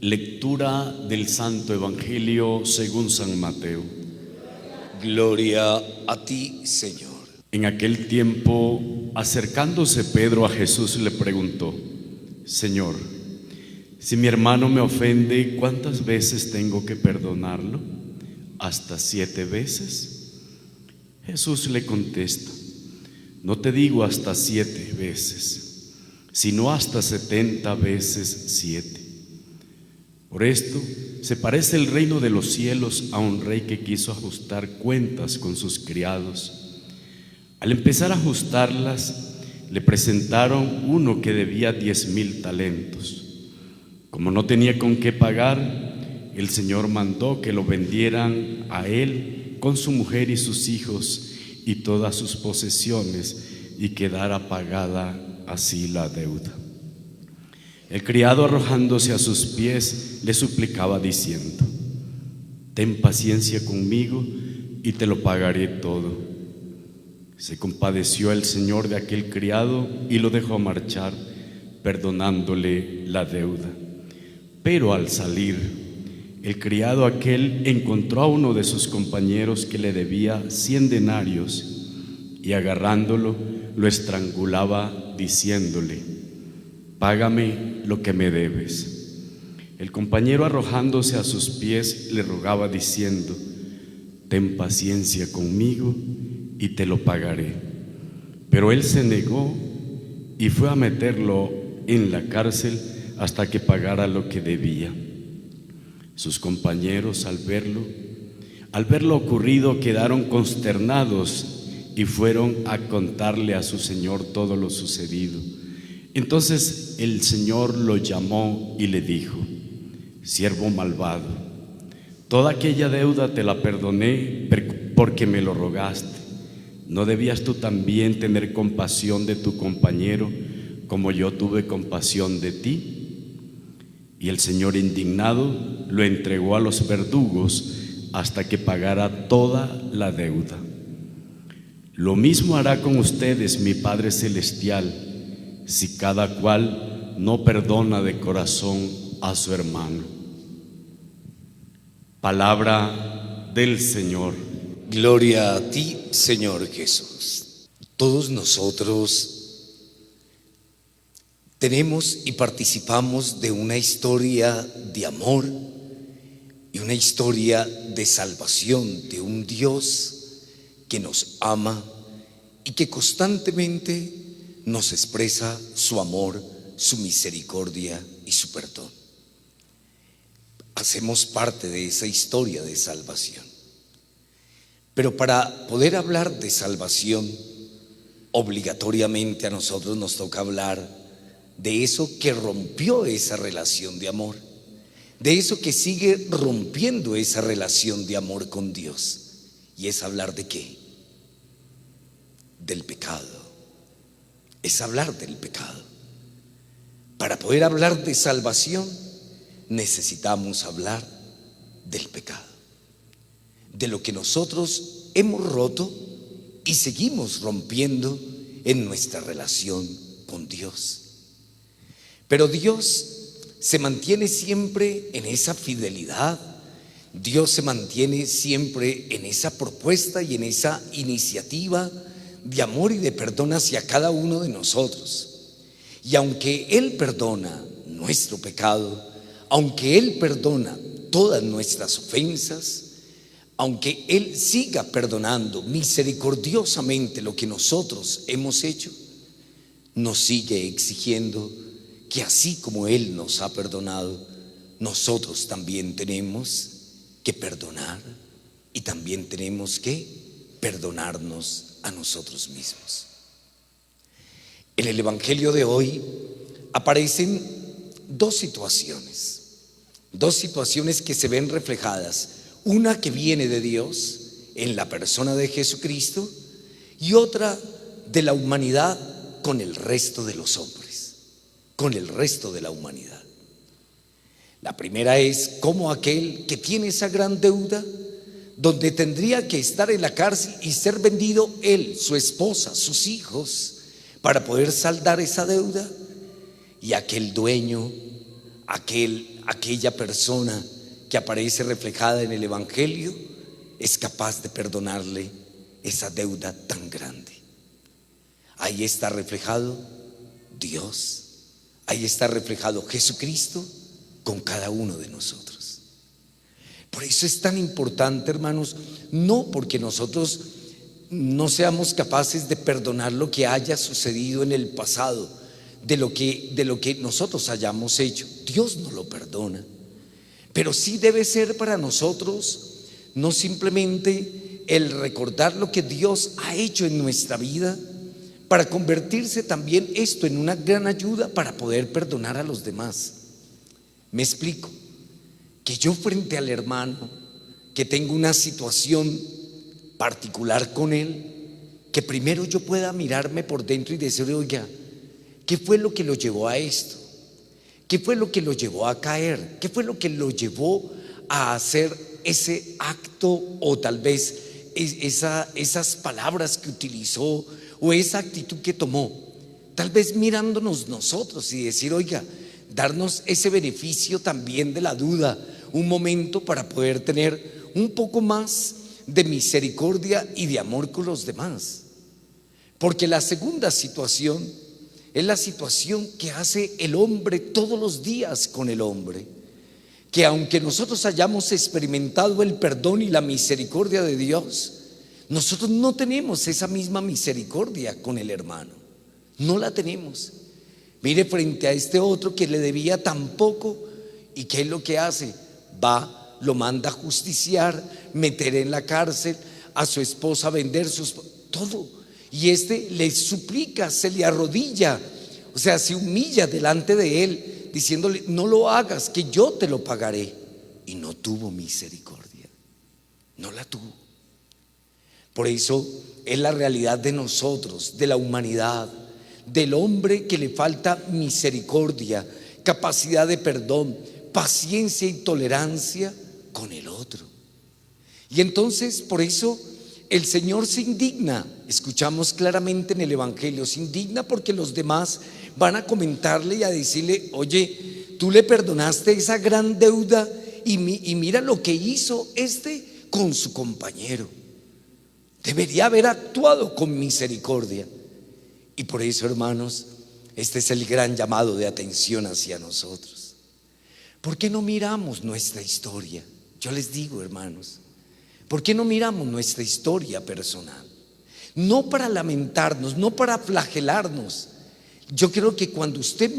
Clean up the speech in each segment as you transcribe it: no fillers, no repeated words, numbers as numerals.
Lectura del Santo Evangelio según San Mateo. Gloria a ti, Señor. En aquel tiempo, acercándose Pedro a Jesús, le preguntó: Señor, si mi hermano me ofende, ¿cuántas veces tengo que perdonarlo? ¿Hasta 7 veces? Jesús le contesta: no te digo hasta 7 veces, sino hasta 70 veces 7. Por esto se parece el reino de los cielos a un rey que quiso ajustar cuentas con sus criados. Al empezar a ajustarlas, le presentaron uno que debía 10,000 talentos. Como no tenía con qué pagar, el Señor mandó que lo vendieran a él con su mujer y sus hijos y todas sus posesiones, y quedara pagada así la deuda. El criado, arrojándose a sus pies, le suplicaba diciendo: ten paciencia conmigo y te lo pagaré todo. Se compadeció el señor de aquel criado y lo dejó marchar, perdonándole la deuda. Pero al salir, el criado aquel encontró a uno de sus compañeros que le debía 100 denarios y, agarrándolo, lo estrangulaba diciéndole: págame lo que me debes. El compañero, arrojándose a sus pies, le rogaba diciendo: ten paciencia conmigo y te lo pagaré. Pero él se negó y fue a meterlo en la cárcel hasta que pagara lo que debía. Sus compañeros, al verlo ocurrido, quedaron consternados y fueron a contarle a su señor todo lo sucedido. Entonces el Señor lo llamó y le dijo: siervo malvado, toda aquella deuda te la perdoné porque me lo rogaste. ¿No debías tú también tener compasión de tu compañero como yo tuve compasión de ti? Y el Señor, indignado, lo entregó a los verdugos hasta que pagara toda la deuda. Lo mismo hará con ustedes mi Padre Celestial, si cada cual no perdona de corazón a su hermano. Palabra del Señor. Gloria a ti, Señor Jesús. Todos nosotros tenemos y participamos de una historia de amor y una historia de salvación de un Dios que nos ama y que constantemente nos expresa su amor, su misericordia y su perdón. Hacemos parte de esa historia de salvación. Pero para poder hablar de salvación, obligatoriamente a nosotros nos toca hablar de eso que rompió esa relación de amor, de eso que sigue rompiendo esa relación de amor con Dios. Y es hablar ¿de qué? Del pecado. Es hablar del pecado. Para poder hablar de salvación, necesitamos hablar del pecado, de lo que nosotros hemos roto y seguimos rompiendo en nuestra relación con Dios. Pero Dios se mantiene siempre en esa fidelidad. Dios se mantiene siempre en esa propuesta y en esa iniciativa de amor y de perdón hacia cada uno de nosotros. Y aunque Él perdona nuestro pecado, aunque Él perdona todas nuestras ofensas, aunque Él siga perdonando misericordiosamente lo que nosotros hemos hecho, nos sigue exigiendo que así como Él nos ha perdonado, nosotros también tenemos que perdonar y también tenemos que perdonarnos a nosotros mismos. En el Evangelio de hoy aparecen dos situaciones que se ven reflejadas, una que viene de Dios en la persona de Jesucristo y otra de la humanidad con el resto de los hombres, con el resto de la humanidad. La primera es cómo aquel que tiene esa gran deuda, donde tendría que estar en la cárcel y ser vendido él, su esposa, sus hijos, para poder saldar esa deuda, y aquel dueño, aquel aquella persona que aparece reflejada en el Evangelio es capaz de perdonarle esa deuda tan grande. Ahí está reflejado Dios, ahí está reflejado Jesucristo con cada uno de nosotros. Por eso es tan importante, hermanos, no porque nosotros no seamos capaces de perdonar lo que haya sucedido en el pasado, de lo que nosotros hayamos hecho. Dios no lo perdona, pero sí debe ser para nosotros no simplemente el recordar lo que Dios ha hecho en nuestra vida, para convertirse también esto en una gran ayuda para poder perdonar a los demás. Me explico, que yo frente al hermano que tengo una situación particular con él, que primero yo pueda mirarme por dentro y decir: oiga, ¿qué fue lo que lo llevó a esto? ¿Qué fue lo que lo llevó a caer? ¿Qué fue lo que lo llevó a hacer ese acto, o tal vez esas palabras que utilizó, o esa actitud que tomó? Tal vez mirándonos nosotros y decir: oiga, darnos ese beneficio también de la duda, un momento para poder tener un poco más de misericordia y de amor con los demás. Porque la segunda situación es la situación que hace el hombre todos los días con el hombre, que aunque nosotros hayamos experimentado el perdón y la misericordia de Dios, nosotros no tenemos esa misma misericordia con el hermano, no la tenemos. Mire, frente a este otro que le debía tan poco, ¿y qué es lo que hace? Va, lo manda a justiciar, meter en la cárcel, a su esposa vender todo, y este le suplica, se le arrodilla, o sea, se humilla delante de él, diciéndole: no lo hagas, que yo te lo pagaré. Y no tuvo misericordia, no la tuvo. Por eso es la realidad de nosotros, de la humanidad, del hombre, que le falta misericordia, capacidad de perdón, paciencia y tolerancia con el otro. Y entonces por eso el Señor se indigna. Escuchamos claramente en el Evangelio, se indigna porque los demás van a comentarle y a decirle: oye, tú le perdonaste esa gran deuda y mira lo que hizo con su compañero. Debería haber actuado con misericordia. Y por eso, hermanos, este es el gran llamado de atención hacia nosotros. ¿Por qué no miramos nuestra historia? Yo les digo, hermanos, ¿por qué no miramos nuestra historia personal? No para lamentarnos, no para flagelarnos. Yo creo que cuando usted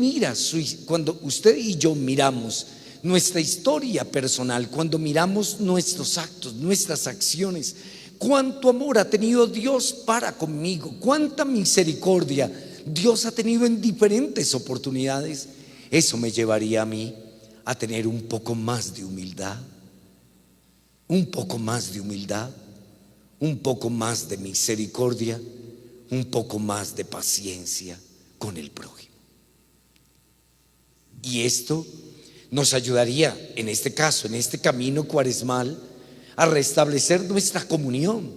y yo miramos nuestra historia personal, cuando miramos nuestros actos, nuestras acciones, cuánto amor ha tenido Dios para conmigo, cuánta misericordia Dios ha tenido en diferentes oportunidades, eso me llevaría a mí a tener un poco más de humildad, un poco más de humildad, un poco más de misericordia, un poco más de paciencia con el prójimo. Y esto nos ayudaría, en este caso, en este camino cuaresmal, a restablecer nuestra comunión,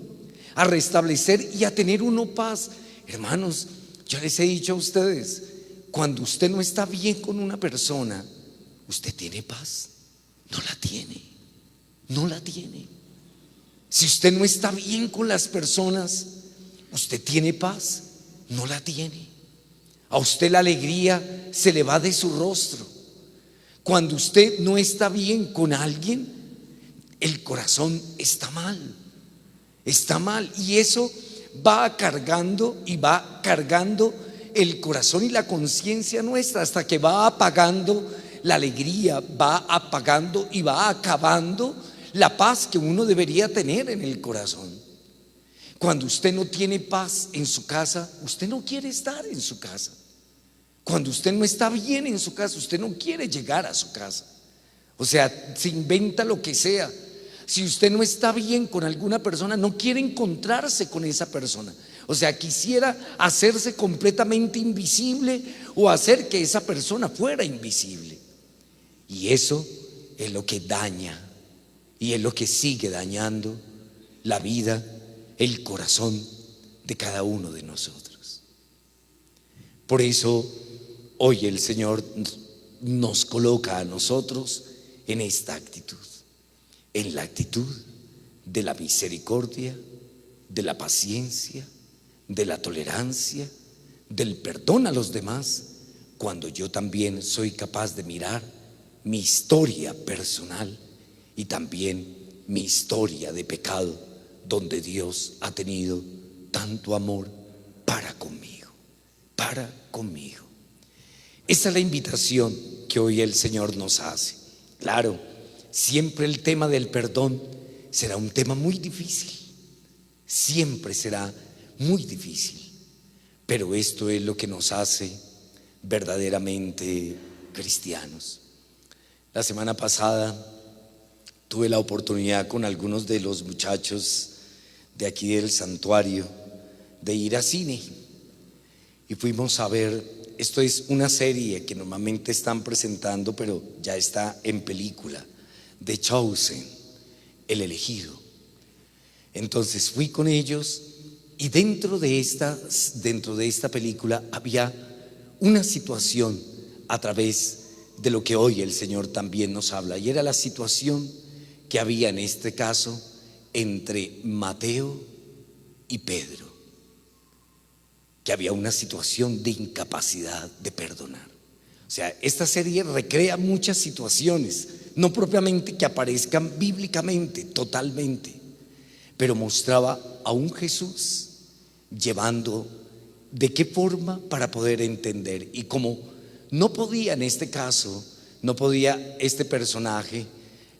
a restablecer y a tener paz. Hermanos, yo les he dicho a ustedes, cuando usted no está bien con una persona, ¿usted tiene paz? No la tiene, no la tiene. Si usted no está bien con las personas, ¿usted tiene paz? No la tiene. A usted la alegría se le va de su rostro. Cuando usted no está bien con alguien, el corazón está mal, y eso va cargando el corazón y la conciencia nuestra, hasta que va apagando la alegría, va apagando y va acabando la paz que uno debería tener en el corazón. Cuando usted no tiene paz en su casa, usted no quiere estar en su casa. Cuando usted no está bien en su casa, usted no quiere llegar a su casa. O sea, se inventa lo que sea. Si usted no está bien con alguna persona, no quiere encontrarse con esa persona. O sea, quisiera hacerse completamente invisible, o hacer que esa persona fuera invisible. Y eso es lo que daña, y es lo que sigue dañando la vida, el corazón de cada uno de nosotros. Por eso hoy el Señor nos coloca a nosotros en esta actitud, en la actitud de la misericordia, de la paciencia, de la tolerancia, del perdón a los demás, cuando yo también soy capaz de mirar mi historia personal y también mi historia de pecado, donde Dios ha tenido tanto amor para conmigo, para conmigo. Esa es la invitación que hoy el Señor nos hace. Claro, siempre el tema del perdón será un tema muy difícil, siempre será muy difícil, pero esto es lo que nos hace verdaderamente cristianos. La semana pasada tuve la oportunidad con algunos de los muchachos de aquí del santuario de ir a cine y fuimos a ver, esto es una serie que normalmente están presentando pero ya está en película, The Chosen, El Elegido. Entonces fui con ellos y dentro de esta película había una situación a través de lo que hoy el Señor también nos habla, y era la situación que había en este caso entre Mateo y Pedro, que había una situación de incapacidad de perdonar. O sea, esta serie recrea muchas situaciones, no propiamente que aparezcan bíblicamente, totalmente, pero mostraba a un Jesús llevando de qué forma para poder entender. Y como no podía en este caso, no podía este personaje,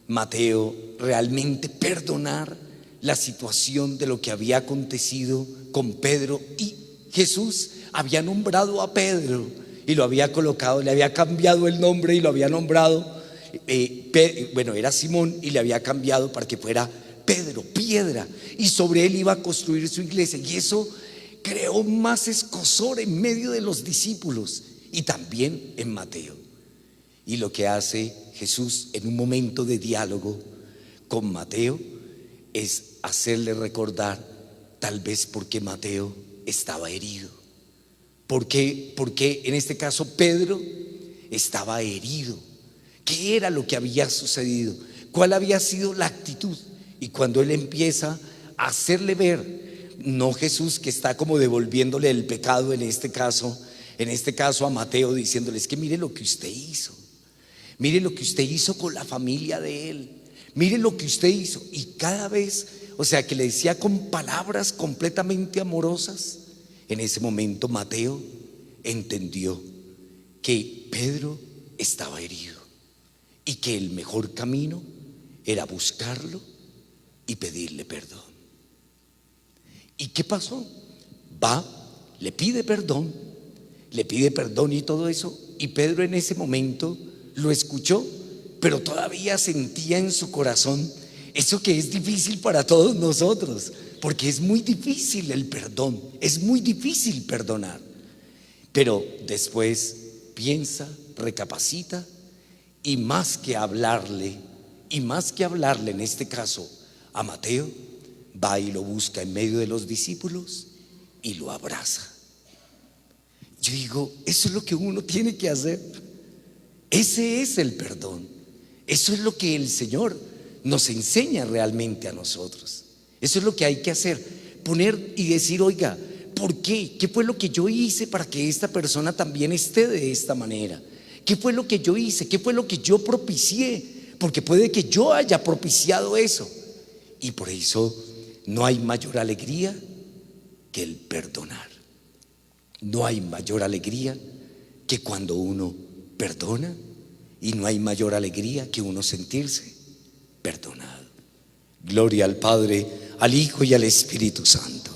Mateo, realmente perdonar la situación de lo que había acontecido con Pedro, y Jesús había nombrado a Pedro y lo había colocado, le había cambiado el nombre y lo había nombrado, era Simón, y le había cambiado para que fuera Pedro, piedra, y sobre él iba a construir su iglesia. Y eso creó más escozor en medio de los discípulos y también en Mateo. Y lo que hace Jesús en un momento de diálogo con Mateo es hacerle recordar tal vez por qué Mateo estaba herido, porque en este caso Pedro estaba herido, qué era lo que había sucedido, cuál había sido la actitud. Y cuando él empieza a hacerle ver, no Jesús que está como devolviéndole el pecado en este caso a Mateo, diciéndole: es que mire lo que usted hizo, mire lo que usted hizo con la familia de él, mire lo que usted hizo. Y cada vez, o sea, que le decía con palabras completamente amorosas. En ese momento Mateo entendió que Pedro estaba herido y que el mejor camino era buscarlo y pedirle perdón. ¿Y qué pasó? Va, le pide perdón y todo eso, y Pedro en ese momento lo escuchó, pero todavía sentía en su corazón eso que es difícil para todos nosotros, porque es muy difícil el perdón, es muy difícil perdonar. Pero después piensa, recapacita, y más que hablarle en este caso a Mateo, va y lo busca en medio de los discípulos y lo abraza. Yo digo, eso es lo que uno tiene que hacer. Ese es el perdón. Eso es lo que el Señor nos enseña realmente a nosotros. Eso es lo que hay que hacer, poner y decir: oiga, ¿por qué? ¿Qué fue lo que yo hice para que esta persona también esté de esta manera? ¿Qué fue lo que yo hice? ¿Qué fue lo que yo propicié? Porque puede que yo haya propiciado eso. Y por eso no hay mayor alegría que el perdonar. No hay mayor alegría que cuando uno perdona, y no hay mayor alegría que uno sentirse perdonado. Gloria al Padre, al Hijo y al Espíritu Santo.